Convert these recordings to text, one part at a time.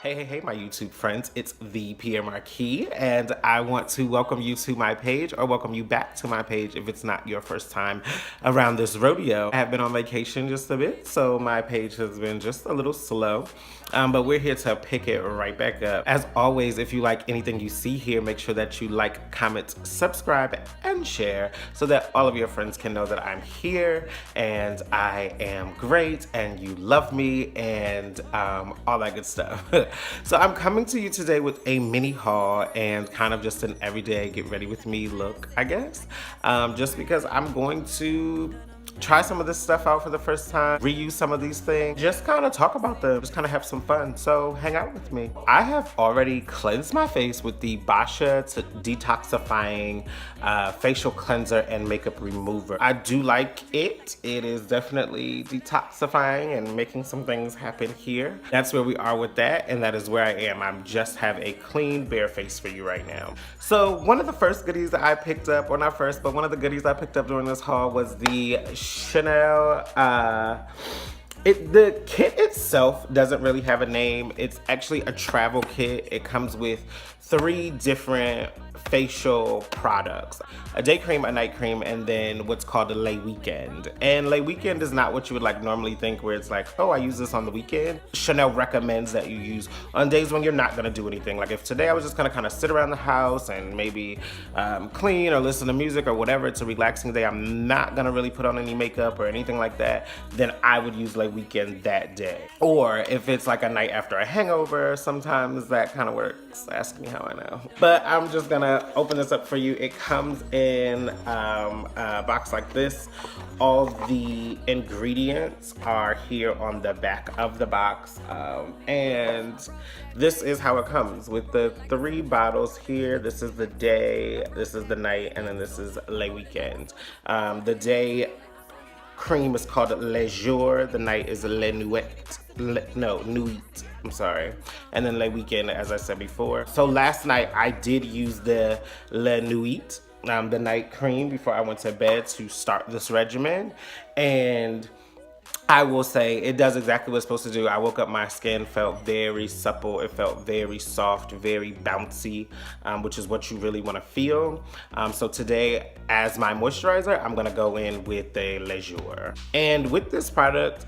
Hey, my YouTube friends, it's the Pierre Marquis, and I want to welcome you to my page, or welcome you back to my page if it's not your first time around this rodeo. I have been on vacation just a bit, so my page has been just a little slow, but we're here to pick it right back up. As always, if you like anything you see here, make sure that you like, comment, subscribe, and share so that all of your friends can know that I'm here, and I am great, and you love me, and all that good stuff. So I'm coming to you today with a mini haul and kind of just an everyday get ready with me look, I guess. Just because I'm going to try some of this stuff out for the first time, reuse some of these things, just kind of talk about them, just kind of have some fun. So hang out with me. I have already cleansed my face with the Botcia detoxifying facial cleanser and makeup remover. I do like it. It is definitely detoxifying and making some things happen here. That's where we are with that, and that is where I am. I just have a clean, bare face for you right now. So one of the first goodies that I picked up, or not first, but one of the goodies I picked up during this haul was the Chanel, the kit itself doesn't really have a name. It's actually a travel kit. It comes with 3 different facial products: a day cream, a night cream, and then what's called a lay weekend. And lay weekend is not what you would like normally think, where it's like, oh, I use this on the weekend. Chanel recommends that you use on days when you're not gonna do anything. Like if today I was just gonna kind of sit around the house and maybe clean or listen to music or whatever, it's a relaxing day, I'm not gonna really put on any makeup or anything like that, then I would use lay weekend that day. Or if it's like a night after a hangover, sometimes that kind of works. Ask me how I know. But I'm just gonna open this up for you. It comes in a box like this. All the ingredients are here on the back of the box, and this is how it comes with the 3 bottles here. This is the day, this is the night, and then this is lay weekend. The day cream is called Le Jour. The night is Le Nuit. Nuit. I'm sorry. And then Le Weekend, as I said before. So last night I did use the Le Nuit, the night cream, before I went to bed to start this regimen. And I will say it does exactly what it's supposed to do. I woke up, my skin felt very supple. It felt very soft, very bouncy, which is what you really want to feel. So today, as my moisturizer, I'm gonna go in with the Le Jour. And with this product,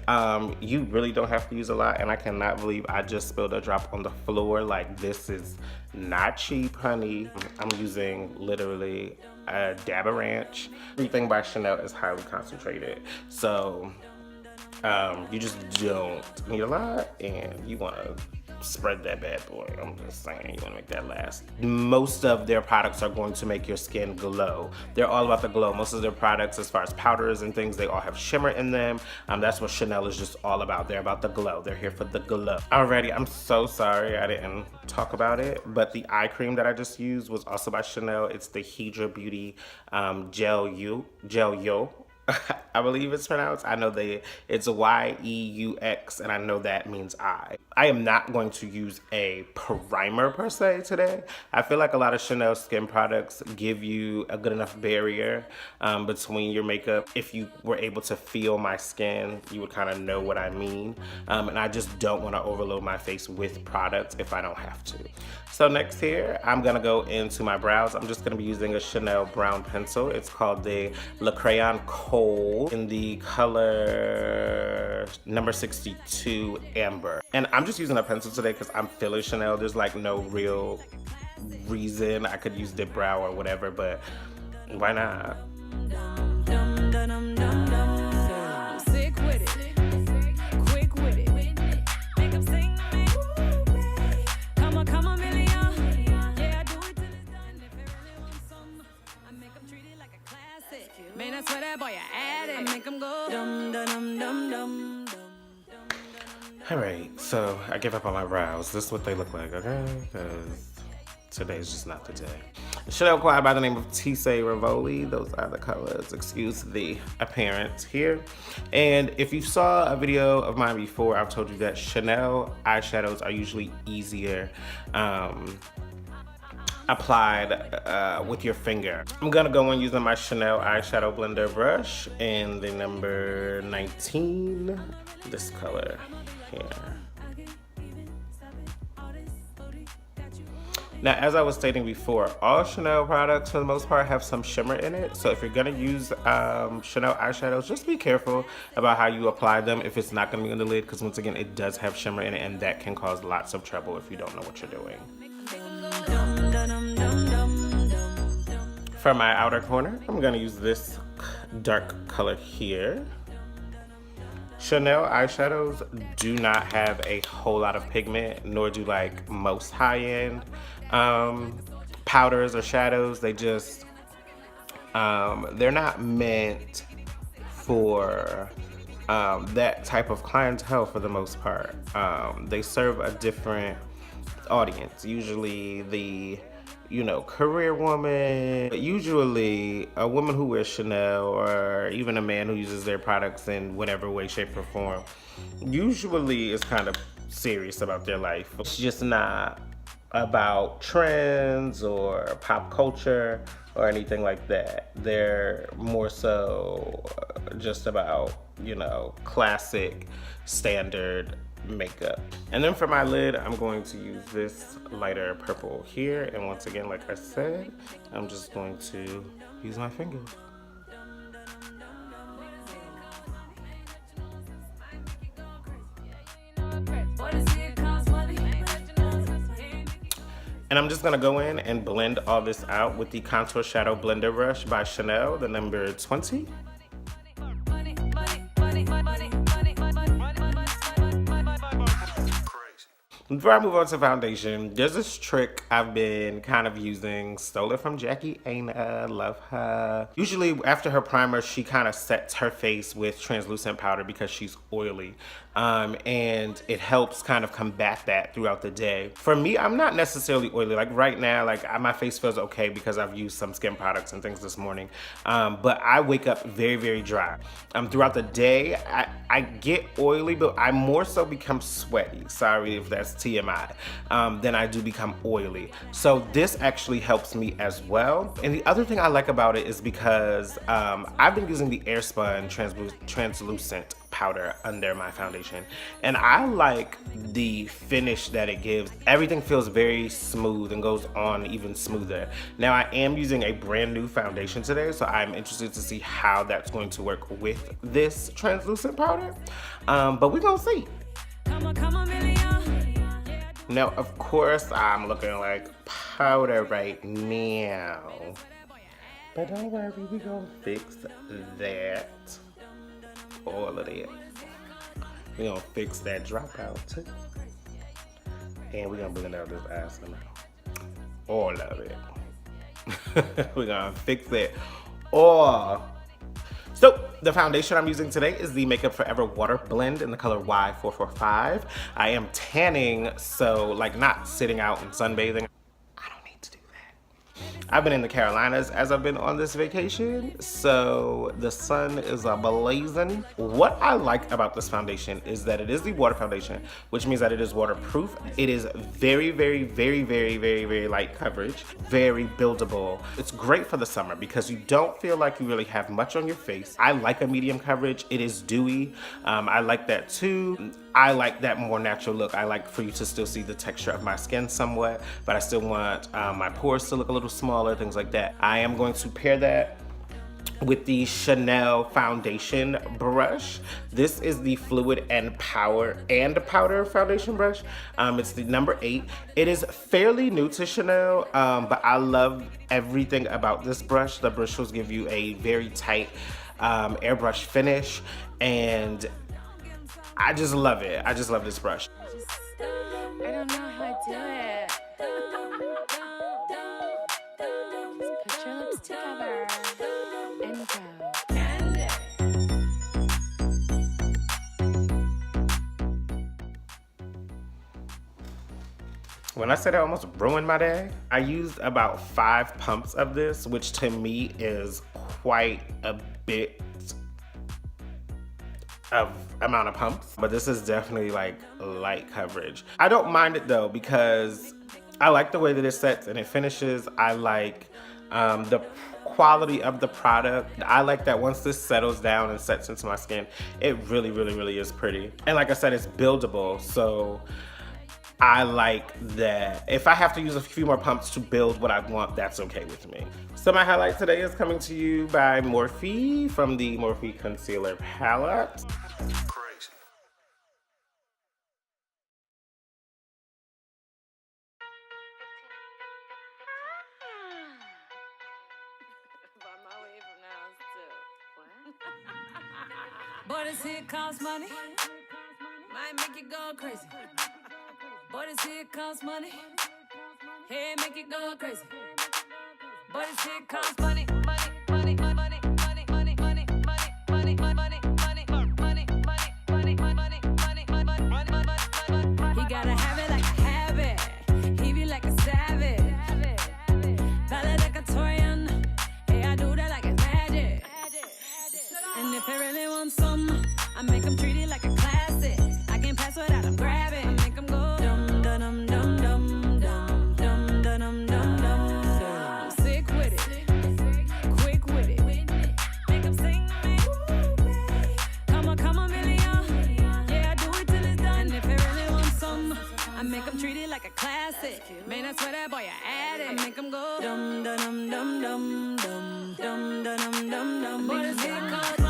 you really don't have to use a lot, and I cannot believe I just spilled a drop on the floor. Like, this is not cheap, honey. I'm using literally a dab of ranch. Everything by Chanel is highly concentrated. So you just don't need a lot, and you want to spread that bad boy. I'm just saying, you want to make that last. Most of their products are going to make your skin glow. They're all about the glow. Most of their products, as far as powders and things, they all have shimmer in them. That's what Chanel is just all about. They're about the glow. They're here for the glow. Alrighty, I'm so sorry I didn't talk about it, but the eye cream that I just used was also by Chanel. It's the Hydra Beauty Gel Yo. I believe it's pronounced. I know it's a Y-E-U-X, and I know that means eye. I am not going to use a primer per se today. I feel like a lot of Chanel skin products give you a good enough barrier between your makeup. If you were able to feel my skin, you would kind of know what I mean. And I just don't want to overload my face with products if I don't have to. So next here, I'm gonna go into my brows. I'm just gonna be using a Chanel brown pencil. It's called the crayon khol in the color number 62 Amber. And I'm just using a pencil today because I'm feeling Chanel. There's like no real reason I could use dip brow or whatever, but why not? Alright, so I gave up on my brows. This is what they look like, okay? Because today's just not the day. Chanel acquired by the name of Tisse Rivoli. Those are the colors. Excuse the appearance here. And if you saw a video of mine before, I've told you that Chanel eyeshadows are usually easier applied with your finger. I'm gonna go in using my Chanel eyeshadow blender brush in the number 19, this color here. Now, as I was stating before, all Chanel products for the most part have some shimmer in it. So if you're gonna use Chanel eyeshadows, just be careful about how you apply them if it's not gonna be on the lid, because once again, it does have shimmer in it, and that can cause lots of trouble if you don't know what you're doing. For my outer corner, I'm gonna use this dark color here. Chanel eyeshadows do not have a whole lot of pigment, nor do like most high-end powders or shadows. They just, they're not meant for that type of clientele for the most part. They serve a different audience, usually the career woman, but usually a woman who wears Chanel, or even a man who uses their products in whatever way, shape, or form, usually is kind of serious about their life. It's just not about trends or pop culture or anything like that. They're more so just about, classic, standard makeup. And then for my lid, I'm going to use this lighter purple here, and once again, like I said, I'm just going to use my fingers. And I'm just gonna go in and blend all this out with the Contour Shadow Blender Brush by Chanel, the number 20. Before I move on to foundation, there's this trick I've been kind of using, stole it from Jackie Aina, love her. Usually after her primer, she kind of sets her face with translucent powder because she's oily. And it helps kind of combat that throughout the day. For me, I'm not necessarily oily. Like right now, my face feels okay because I've used some skin products and things this morning. But I wake up very, very dry. Throughout the day, I get oily, but I more so become sweaty. Sorry if that's TMI. Then I do become oily. So this actually helps me as well. And the other thing I like about it is because I've been using the airspun translucent powder under my foundation, and I like the finish that it gives. Everything feels very smooth and goes on even smoother. Now I am using a brand new foundation today, so I'm interested to see how that's going to work with this translucent powder, but we're gonna see. Now of course I'm looking like powder right now, but don't worry, we're gonna fix that. All of that. We're gonna fix that dropout too. And we're gonna blend out this eyeshadow. All of it. We're gonna fix it all. So the foundation I'm using today is the Makeup Forever Water Blend in the color Y445. I am tanning, so not sitting out and sunbathing. I've been in the Carolinas as I've been on this vacation, so the sun is blazing. What I like about this foundation is that it is the water foundation, which means that it is waterproof. It is very, very, very, very, very, very light coverage, very buildable. It's great for the summer because you don't feel like you really have much on your face. I like a medium coverage. It is dewy. I like that too. I like that more natural look. I like for you to still see the texture of my skin somewhat, but I still want my pores to look a little smaller, things like that. I am going to pair that with the Chanel foundation brush. This is the Fluid and Powder foundation brush. It's the number 8. It is fairly new to Chanel, but I love everything about this brush. The bristles give you a very tight airbrush finish, and I just love it. I just love this brush. I don't know how I do it. Just put your lips together and go. When I said I almost ruined my day, I used about 5 pumps of this, which to me is quite a bit of amount of pumps, but this is definitely light coverage. I don't mind it though because I like the way that it sets and it finishes. I like the quality of the product. I like that once this settles down and sets into my skin, it really, really, really is pretty. And like I said, it's buildable, so I like that. If I have to use a few more pumps to build what I want, that's okay with me. So my highlight today is coming to you by Morphe from the Morphe Concealer Palette. Crazy. But this here costs money, might make you go crazy. But this here costs money, hey, make you go crazy. But this here costs money, money, money, money, money, money, money, money, money, money, money, money, money, money, money, money. He gotta have it like a habit. He be like a savage. Valedictorian. Hey, I do that like it's magic. And if he really wants some, I make him treat it like a classic. I can't pass without him grabbing. I make him go dum dum dum dum dum dum dum dum dum dum. Sick with it, quick with it. Make him sing to me. Come on, million. Yeah, I do it till it's done. And if he really wants some, I make him treat it like a classic. Man, I swear that boy, I add it. I make him go dum dum dum dum dum dum dum dum dum dum. But it's here called